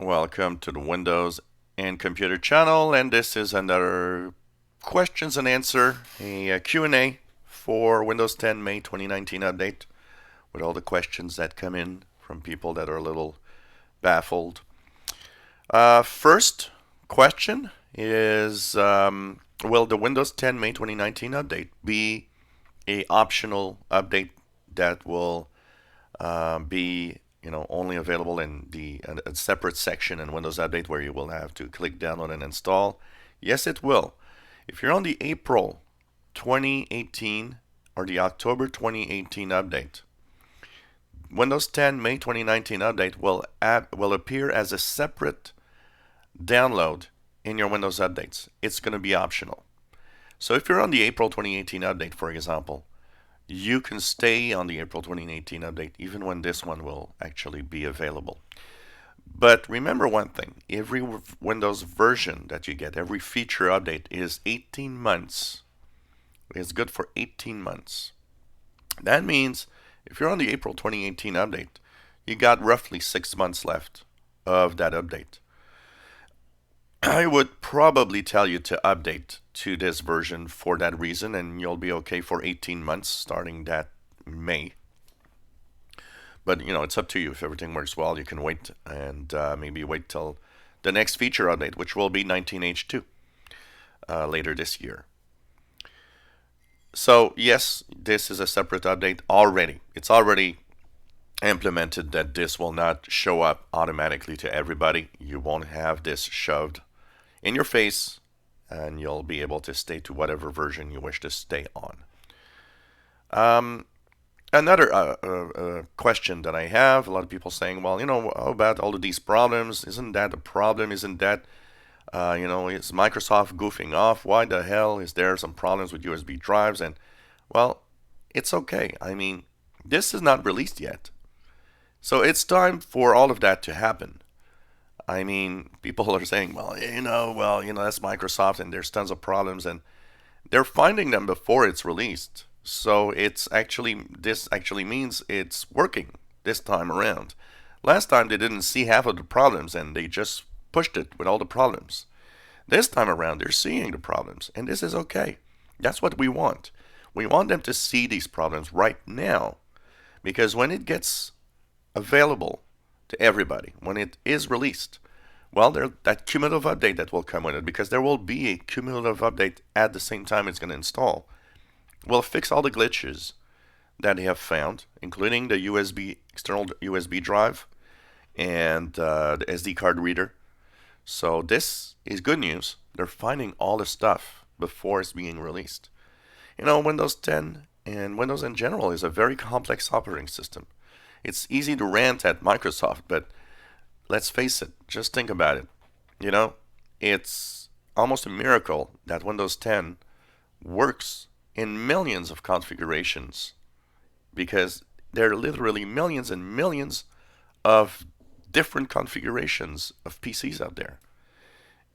Welcome to the Windows and Computer channel, and this is another questions and answer, a Q&A for Windows 10 May 2019 update with all the questions that come in from people that are a little baffled. First question is, will the Windows 10 May 2019 update be a optional update that will be only available in a separate section in Windows Update where you will have to click download and install? Yes, it will. If you're on the April 2018 or the October 2018 update, Windows 10 May 2019 update will appear as a separate download in your Windows updates. It's going to be optional. So if you're on the April 2018 update, for example, you can stay on the April 2018 update even when this one will actually be available. But remember one thing, every Windows version that you get, every feature update is 18 months. It's good for 18 months. That means if you're on the April 2018 update, you got roughly 6 months left of that update. I would probably tell you to update to this version for that reason, and you'll be okay for 18 months starting that May. But it's up to you. If everything works well, you can wait and maybe wait till the next feature update, which will be 19H2 later this year. So yes, this is a separate update already. It's already implemented that this will not show up automatically to everybody. You won't have this shoved in your face, and you'll be able to stay to whatever version you wish to stay on. Another question that I have, a lot of people saying, well, how about all of these problems? Isn't that a problem? Isn't that, is Microsoft goofing off? Why the hell is there some problems with USB drives? And, well, it's okay. I mean, this is not released yet. So it's time for all of that to happen. I mean, people are saying, well, that's Microsoft and there's tons of problems, and they're finding them before it's released. So this actually means it's working this time around. Last time they didn't see half of the problems and they just pushed it with all the problems. This time around they're seeing the problems, and this is okay. That's what we want. We want them to see these problems right now, because when it gets available to everybody, when it is released, well, that cumulative update that will come with it, because there will be a cumulative update at the same time it's going to install, will fix all the glitches that they have found, including the external USB drive and the SD card reader. So this is good news. They're finding all the stuff before it's being released. Windows 10 and Windows in general is a very complex operating system. It's easy to rant at Microsoft, but let's face it, just think about it. It's almost a miracle that Windows 10 works in millions of configurations, because there are literally millions and millions of different configurations of PCs out there.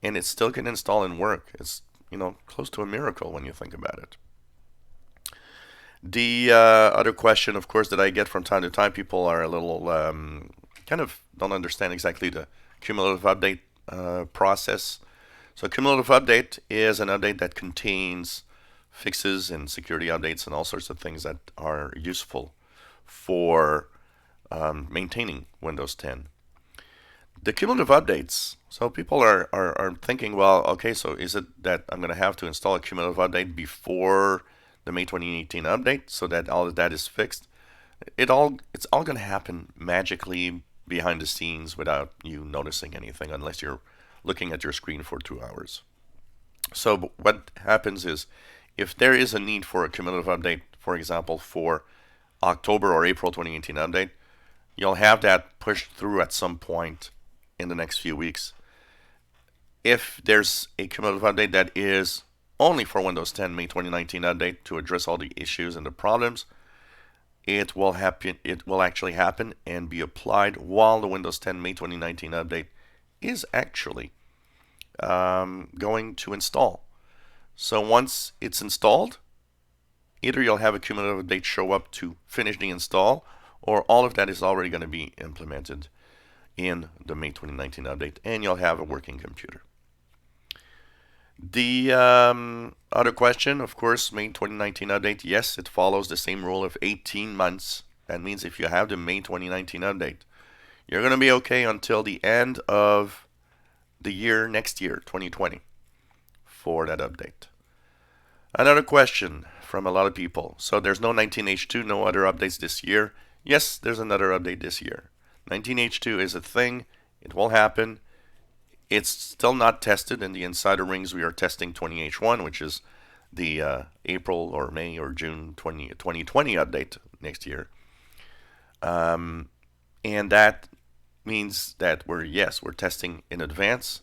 And it still can install and work. It's, close to a miracle when you think about it. The other question, of course, that I get from time to time, people are a little kind of don't understand exactly the cumulative update process. So cumulative update is an update that contains fixes and security updates and all sorts of things that are useful for maintaining Windows 10. The cumulative updates, so people are thinking, well, okay, so is it that I'm going to have to install a cumulative update before the May 2018 update so that all of that is fixed? It's all going to happen magically behind the scenes without you noticing anything, unless you're looking at your screen for 2 hours. So what happens is, if there is a need for a cumulative update, for example, for October or April 2018 update, you'll have that pushed through at some point in the next few weeks. If there's a cumulative update that is only for Windows 10 May 2019 update to address all the issues and the problems, it will actually happen and be applied while the Windows 10 May 2019 update is actually going to install. So once it's installed, either you'll have a cumulative update show up to finish the install, or all of that is already going to be implemented. in the May 2019 update, and you'll have a working computer. The other question, of course, May 2019 update, yes, it follows the same rule of 18 months. That means if you have the May 2019 update, you're going to be okay until the end of the year, next year, 2020, for that update. Another question from a lot of people. So there's no 19H2, no other updates this year. Yes, there's another update this year. 19H2 is a thing. It will happen. It's still not tested in the insider rings. We are testing 20H1, which is the April or May or June 2020 update next year. And that means that we're testing in advance,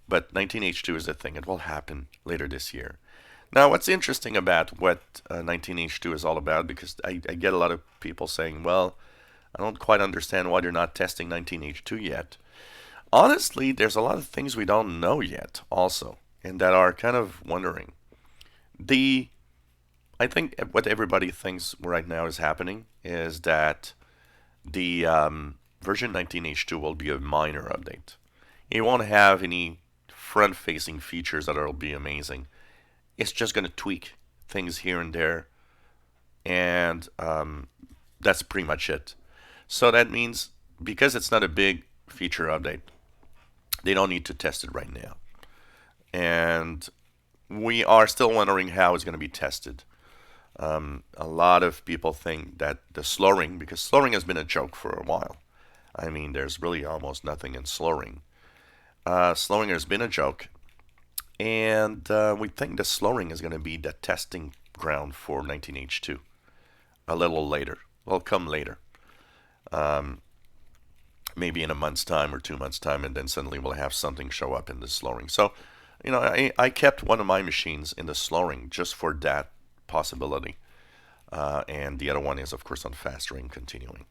but 19H2 is a thing. It will happen later this year. Now, what's interesting about what 19H2 is all about, because I get a lot of people saying, well, I don't quite understand why you're not testing 19H2 yet. Honestly, there's a lot of things we don't know yet also, and that are kind of wondering. I think what everybody thinks right now is happening is that the version 19H2 will be a minor update. It won't have any front-facing features that will be amazing. It's just going to tweak things here and there, and that's pretty much it. So that means because it's not a big feature update, they don't need to test it right now. And we are still wondering how it's going to be tested. A lot of people think that the slowing, because slowing has been a joke for a while. I mean, there's really almost nothing in slowing. Slowing has been a joke. And we think the slowing is going to be the testing ground for 19H2 a little later. Will come later. Maybe in a month's time or 2 months' time, and then suddenly we'll have something show up in the slowing. So, I kept one of my machines in the slowing just for that possibility. And the other one is, of course, on fast ring continuing.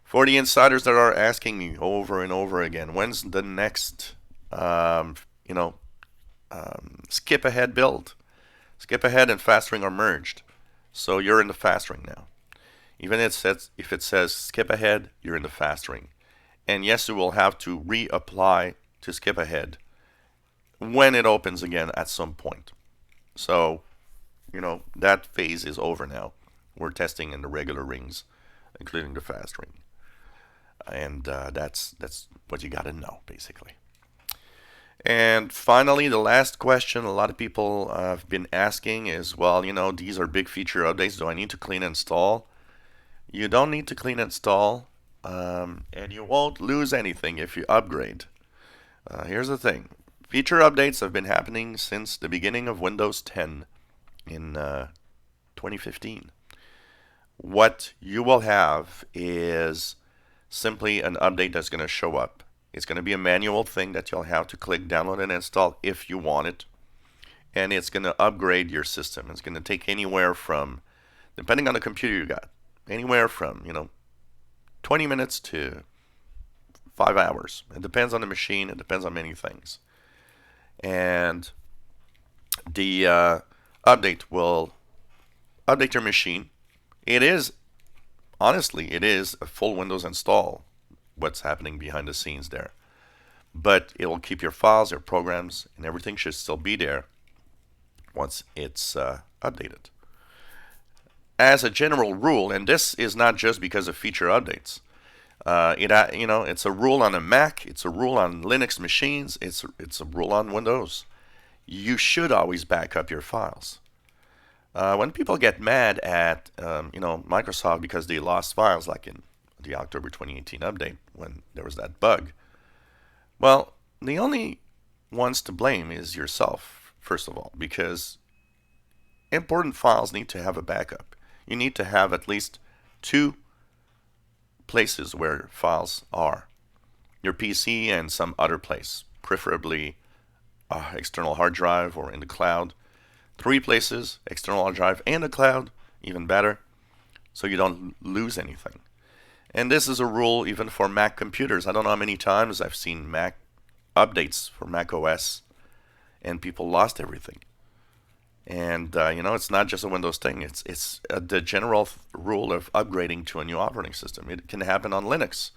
For the insiders that are asking me over and over again, when's the next, skip ahead build? Skip ahead and fast ring are merged. So you're in the fast ring now. Even if it says skip ahead, you're in the fast ring. And yes, you will have to reapply to skip ahead when it opens again at some point. So, that phase is over now. We're testing in the regular rings, including the fast ring. And that's what you got to know, basically. And finally, the last question a lot of people have been asking is, well, these are big feature updates. Do I need to clean and install? You don't need to clean and install, and you won't lose anything if you upgrade. Here's the thing. Feature updates have been happening since the beginning of Windows 10 in 2015. What you will have is simply an update that's going to show up. It's going to be a manual thing that you'll have to click download and install if you want it. And it's going to upgrade your system. It's going to take anywhere from, depending on the computer you got, anywhere from, 20 minutes to 5 hours. It depends on the machine. It depends on many things. And the update will update your machine. Honestly, it is a full Windows install, what's happening behind the scenes there. But it will keep your files, your programs, and everything should still be there once it's updated. As a general rule, and this is not just because of feature updates, it's a rule on a Mac, it's a rule on Linux machines, it's a rule on Windows. You should always back up your files. When people get mad at Microsoft because they lost files, like in the October 2018 update when there was that bug, well, the only ones to blame is yourself, first of all, because important files need to have a backup. You need to have at least 2 places where files are. Your PC and some other place, preferably external hard drive or in the cloud. 3 places, external hard drive and the cloud, even better, so you don't lose anything. And this is a rule even for Mac computers. I don't know how many times I've seen Mac updates for Mac OS and people lost everything. And, it's not just a Windows thing. It's the general rule of upgrading to a new operating system. It can happen on Linux.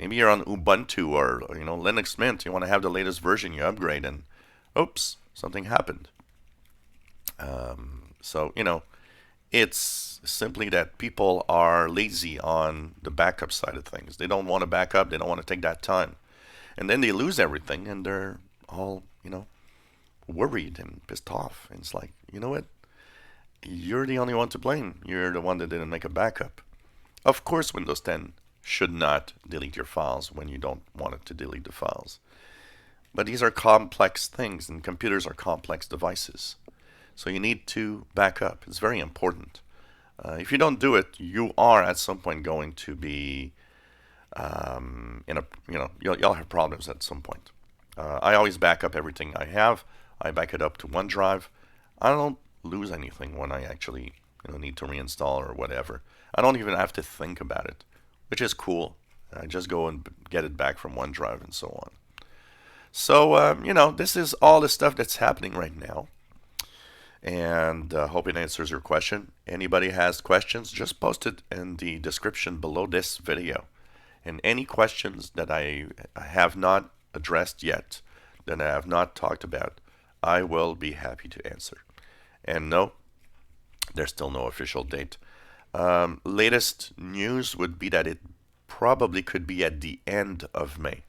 Maybe you're on Ubuntu or Linux Mint. You want to have the latest version. You upgrade, and oops, something happened. So it's simply that people are lazy on the backup side of things. They don't want to back up. They don't want to take that time, and then they lose everything, and they're all worried and pissed off. And it's like, you know what? You're the only one to blame. You're the one that didn't make a backup. Of course, Windows 10 should not delete your files when you don't want it to delete the files. But these are complex things, and computers are complex devices. So you need to back up. It's very important. If you don't do it, you are at some point going to be in a you'll have problems at some point. I always back up everything I have. I back it up to OneDrive. I don't lose anything when I actually need to reinstall or whatever. I don't even have to think about it, which is cool. I just go and get it back from OneDrive and so on. So this is all the stuff that's happening right now, and hope it answers your question. Anybody has questions, just post it in the description below this video. And any questions that I have not addressed yet, that I have not talked about, I will be happy to answer. And no, there's still no official date. Latest news would be that it probably could be at the end of May,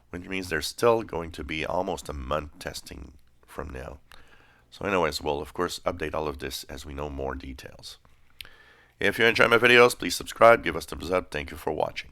which means there's still going to be almost a month testing from now. So anyways, we'll of course update all of this as we know more details. If you enjoy my videos, please subscribe, give us thumbs up. Thank you for watching.